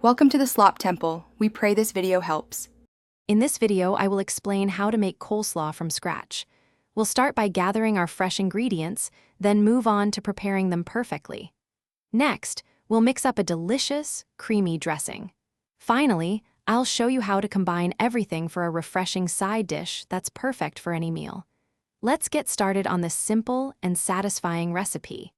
Welcome to the Slop Temple. We pray this video helps. In this video, I will explain how to make coleslaw from scratch. We'll start by gathering our fresh ingredients, then move on to preparing them perfectly. Next, we'll mix up a delicious, creamy dressing. Finally, I'll show you how to combine everything for a refreshing side dish that's perfect for any meal. Let's get started on this simple and satisfying recipe.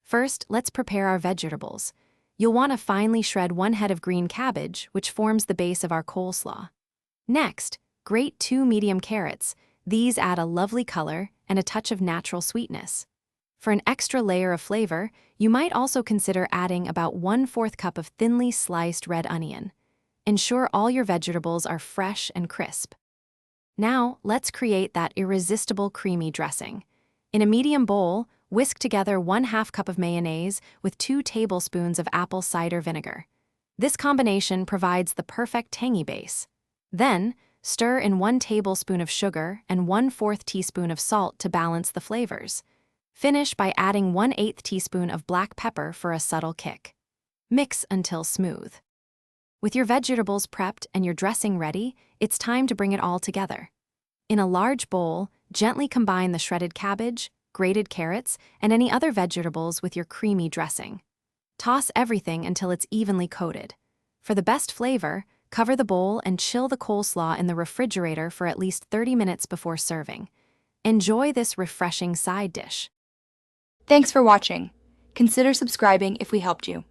First, let's prepare our vegetables. You'll want to finely shred 1 head of green cabbage, which forms the base of our coleslaw. Next, grate 2 medium carrots. These add a lovely color and a touch of natural sweetness. For an extra layer of flavor, you might also consider adding about 1/4 cup of thinly sliced red onion. Ensure all your vegetables are fresh and crisp. Now, let's create that irresistible creamy dressing. In a medium bowl, whisk together 1/2 cup of mayonnaise with 2 tablespoons of apple cider vinegar. This combination provides the perfect tangy base. Then, stir in 1 tablespoon of sugar and 1/4 teaspoon of salt to balance the flavors. Finish by adding 1/8 teaspoon of black pepper for a subtle kick. Mix until smooth. With your vegetables prepped and your dressing ready, it's time to bring it all together. In a large bowl, gently combine the shredded cabbage, grated carrots, and any other vegetables with your creamy dressing. Toss everything until it's evenly coated. For the best flavor, cover the bowl and chill the coleslaw in the refrigerator for at least 30 minutes before serving. Enjoy this refreshing side dish. Thanks for watching. Consider subscribing if we helped you.